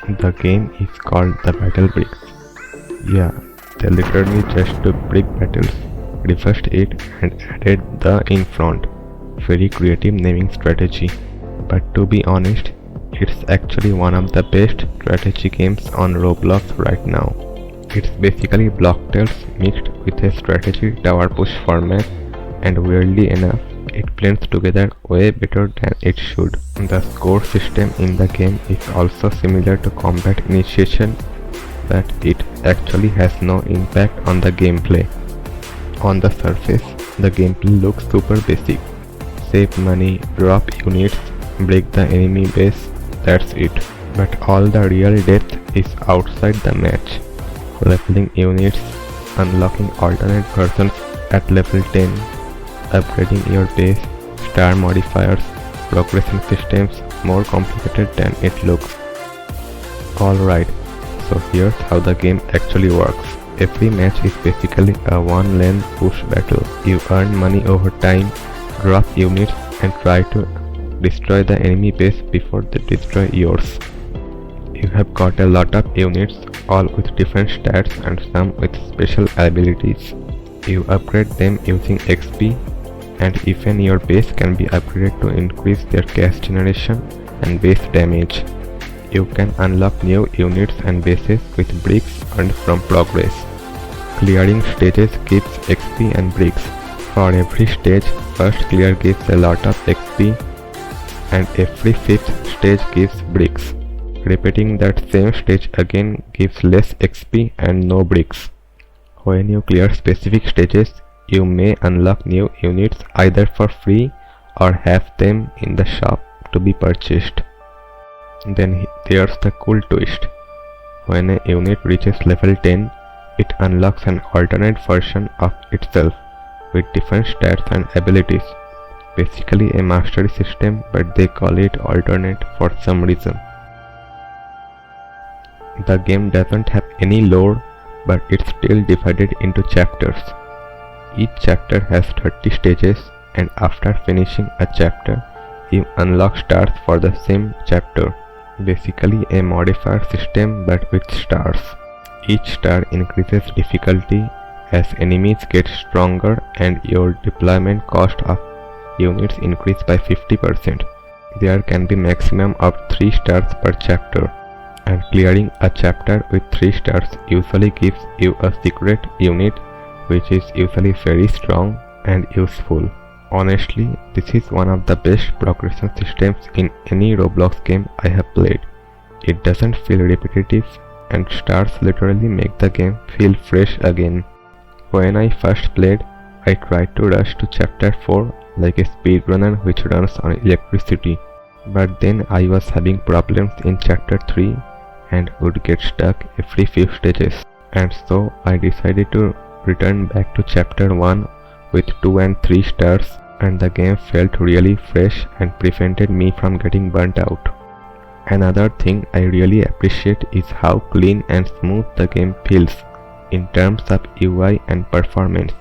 The game is called the Battlebricks. Yeah, they literally just took BrickBattles, reversed it and added the in front. Very creative naming strategy. But to be honest, it's actually one of the best strategy games on Roblox right now. It's basically block tales mixed with a strategy tower push format, and weirdly enough, it blends together way better than it should. The score system in the game is also similar to combat initiation, but it actually has no impact on the gameplay. On the surface, the gameplay looks super basic. Save money, drop units, break the enemy base, that's it. But all the real depth is outside the match. Leveling units, unlocking alternate versions at level 10, upgrading your base, star modifiers, progression systems more complicated than it looks. Alright, so here's how the game actually works. Every match is basically a one-lane push battle. You earn money over time, drop units and try to destroy the enemy base before they destroy yours. You have got a lot of units, all with different stats and some with special abilities. You upgrade them using XP, and even your base can be upgraded to increase their cash generation and base damage. You can unlock new units and bases with bricks earned from progress. Clearing stages gives XP and bricks. For every stage, first clear gives a lot of XP and every fifth stage gives bricks. Repeating that same stage again gives less XP and no bricks. When you clear specific stages, you may unlock new units either for free or have them in the shop to be purchased. Then there's the cool twist. When a unit reaches level 10, it unlocks an alternate version of itself with different stats and abilities. Basically a mastery system, but they call it alternate for some reason. The game doesn't have any lore, but it's still divided into chapters. Each chapter has 30 stages, and after finishing a chapter, you unlock stars for the same chapter. Basically a modifier system but with stars. Each star increases difficulty as enemies get stronger and your deployment cost of units increase by 50%. There can be maximum of 3 stars per chapter, and clearing a chapter with 3 stars usually gives you a secret unit which is usually very strong and useful. Honestly, this is one of the best progression systems in any Roblox game I have played. It doesn't feel repetitive, and stars literally make the game feel fresh again. When I first played, I tried to rush to chapter 4 like a speedrunner which runs on electricity. But then I was having problems in chapter 3 and would get stuck every few stages. And so I decided to return back to chapter 1 with 2 and 3 stars, and the game felt really fresh and prevented me from getting burnt out. Another thing I really appreciate is how clean and smooth the game feels in terms of UI and performance.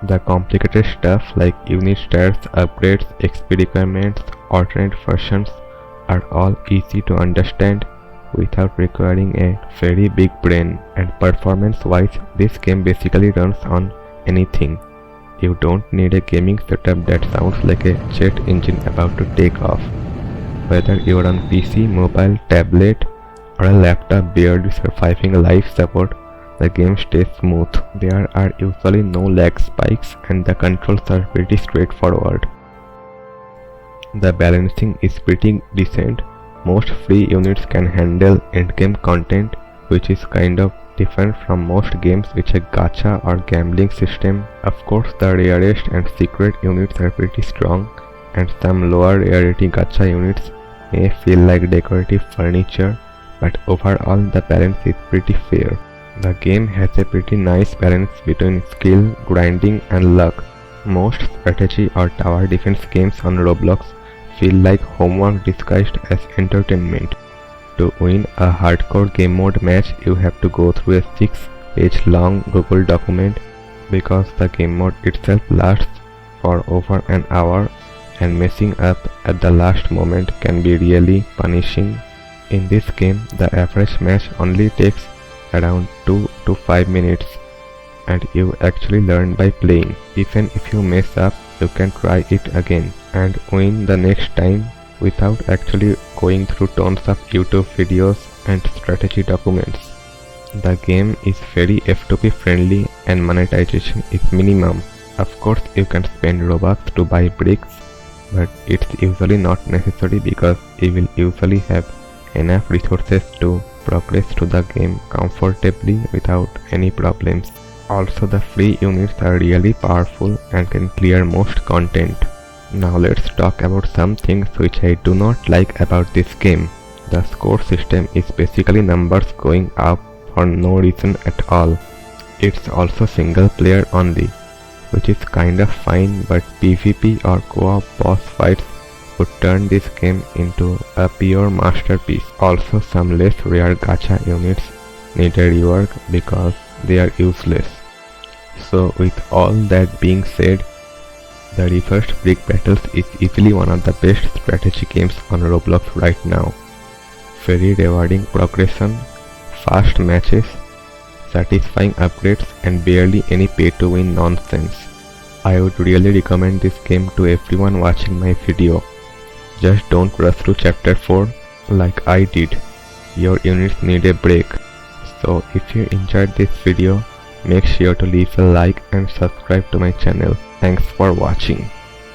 The complicated stuff like unit stats, upgrades, XP requirements, alternate versions are all easy to understand without requiring a very big brain, and performance-wise this game basically runs on anything. You don't need a gaming setup that sounds like a jet engine about to take off. Whether you're on PC, mobile, tablet or a laptop barely surviving life support, the game stays smooth. There are usually no lag spikes and the controls are pretty straightforward. The balancing is pretty decent. Most free units can handle endgame content, which is kind of different from most games with a gacha or gambling system. Of course, the rarest and secret units are pretty strong, and some lower rarity gacha units may feel like decorative furniture, but overall the balance is pretty fair. The game has a pretty nice balance between skill, grinding and luck. Most strategy or tower defense games on Roblox feel like homework disguised as entertainment. To win a hardcore game mode match, you have to go through a 6-page long Google document because the game mode itself lasts for over an hour, and messing up at the last moment can be really punishing. In this game, the average match only takes around 2 to 5 minutes, and you actually learn by playing. Even if you mess up, you can try it again and win the next time without actually going through tons of YouTube videos and strategy documents. The game is very F2P friendly and monetization is minimum. Of course, you can spend Robux to buy bricks, but it's usually not necessary because you will usually have enough resources to progress to the game comfortably without any problems. Also, the free units are really powerful and can clear most content. Now let's talk about some things which I do not like about this game. The score system is basically numbers going up for no reason at all. It's also single player only, which is kind of fine, but PvP or co-op boss fights would turn this game into a pure masterpiece. Also, some less rare gacha units need a rework because they are useless. So with all that being said, the reversed BrickBattles is easily one of the best strategy games on Roblox right now. Very rewarding progression, fast matches, satisfying upgrades and barely any pay to win nonsense. I would really recommend this game to everyone watching my video. Just don't rush through chapter 4 like I did. Your units need a break. So if you enjoyed this video, make sure to leave a like and subscribe to my channel. Thanks for watching.